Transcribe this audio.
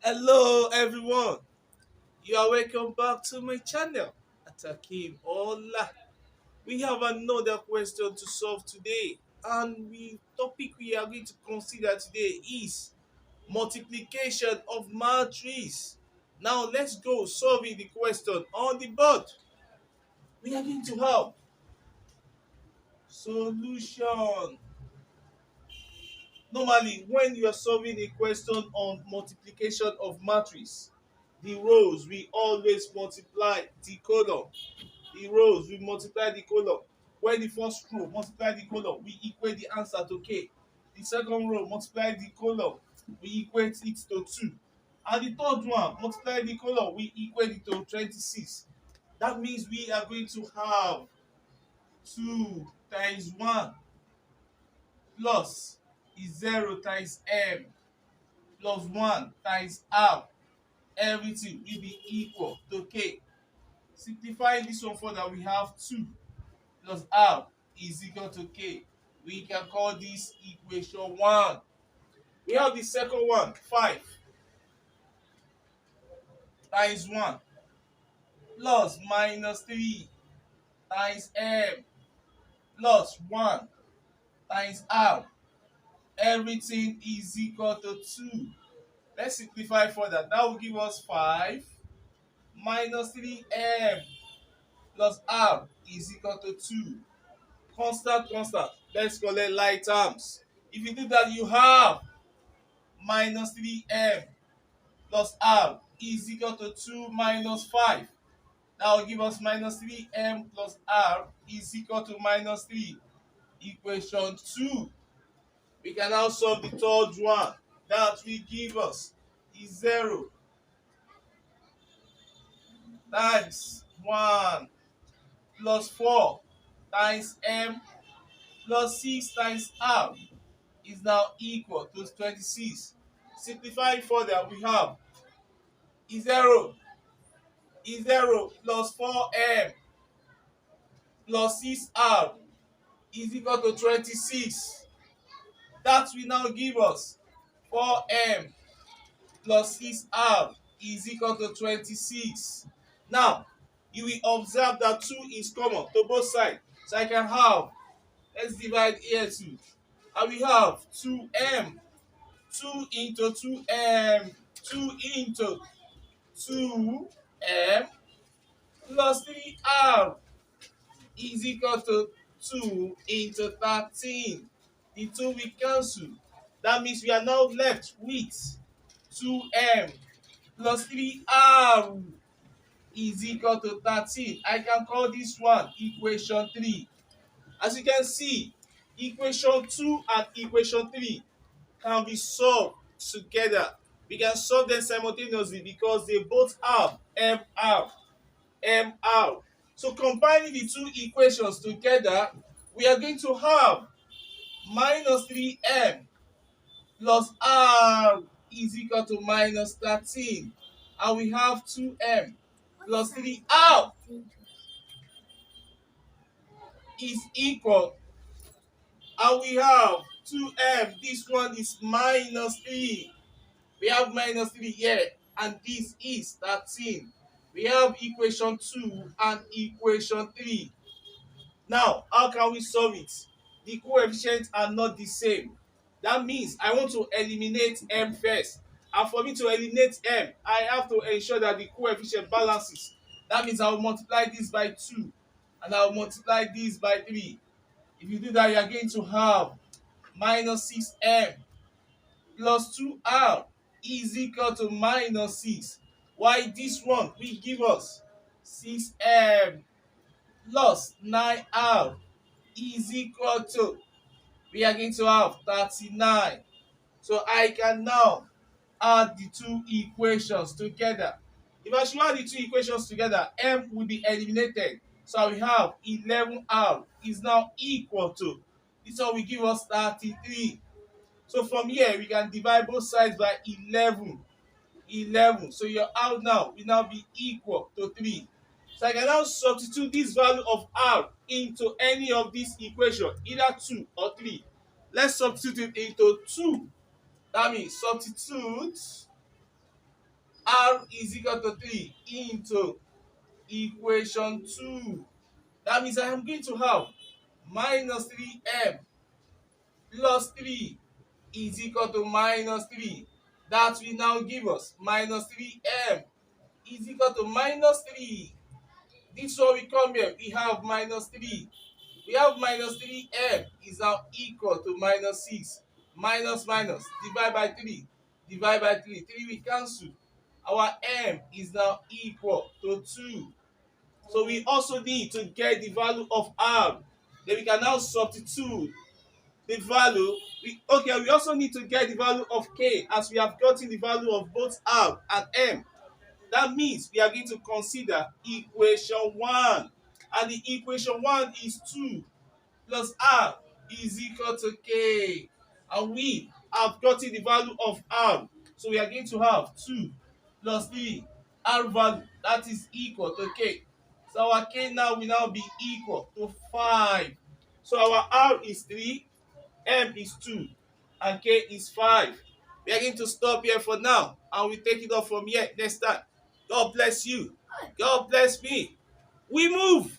Hello everyone, you are welcome back to my channel at Akeem. Hola, we have another question to solve today, and the topic we are going to consider today is multiplication of matrix. Now let's go solving the question on the board. We are going to have solution. Normally, when you are solving a question on multiplication of matrix, the rows we always multiply the column. The rows we multiply the column. When the first row multiply the column, we equate the answer to k. The second row multiply the column, we equate it to 2. And the third one multiply the column, we equate it to 26. That means we are going to have 2 times 1 plus is 0 times m plus 1 times half. Everything will be equal to k. Simplifying this one further, we have 2 plus half is equal to k. We can call this equation 1. We have the second one, 5 times 1 plus minus 3 times m plus 1 times half. Everything is equal to 2. Let's simplify further. That will give us 5 minus 3m plus half is equal to 2. Constant. Let's collect like terms. If you do that, you have minus 3m plus half is equal to 2 minus 5. That will give us minus 3m plus half is equal to minus 3. Equation 2. We can now solve the third one. That will give us is 0 times 1 plus 4 times m plus 6 times half is now equal to 26. Simplifying further, we have is 0 plus 4m plus 6 half is equal to 26. That will now give us 4m plus 6 half is equal to 26. Now, you will observe that 2 is common to both sides. So I can have, let's divide here 2. And we have 2m, 2 into 2m, 2 into 2m plus 3r is equal to 2 into 13. The 2 will cancel. That means we are now left with 2m plus 3r is equal to 13. I can call this one equation 3. As you can see, equation 2 and equation 3 can be solved together. We can solve them simultaneously because they both have mr. So combining the two equations together, we are going to have minus 3m plus r is equal to minus 13. And we have 2m plus 3r is equal. And we have 2m. This one is minus 3. We have minus 3 here. And this is 13. We have equation 2 and equation 3. Now, how can we solve it? The coefficients are not the same. That means I want to eliminate m first. And for me to eliminate m, I have to ensure that the coefficient balances. That means I will multiply this by 2 and I will multiply this by 3. If you do that, you are going to have minus 6m plus 2r is equal to minus 6. Why this one will give us 6m plus 9r is equal to, we are going to have 39. So I can now add the two equations together. If I should add the two equations together, m will be eliminated. So we have 11r is now equal to, this one will give us 33. So from here, we can divide both sides by 11. So your r now will now be equal to 3. So I can now substitute this value of r into any of these equations, either 2 or 3. Let's substitute it into 2. That means substitute R is equal to 3 into equation 2. That means I am going to have minus 3m plus 3 is equal to minus 3. That will now give us minus 3m is equal to minus 3. This one we come here, we have minus 3. We have minus 3m is now equal to minus 6. Minus minus, divide by 3. Divide by 3. 3 we cancel. Our m is now equal to 2. So we also need to get the value of r. Then we can now substitute the value. We also need to get the value of k, as we have gotten the value of both r and m. That means we are going to consider equation 1. And the equation 1 is 2 plus r is equal to k. And we have gotten the value of r. So we are going to have 2 plus 3 r value, that is equal to k. So our k now will now be equal to 5. So our r is 3, m is 2, and k is 5. We are going to stop here for now, and we take it up from here next time. God bless you. God bless me. We move.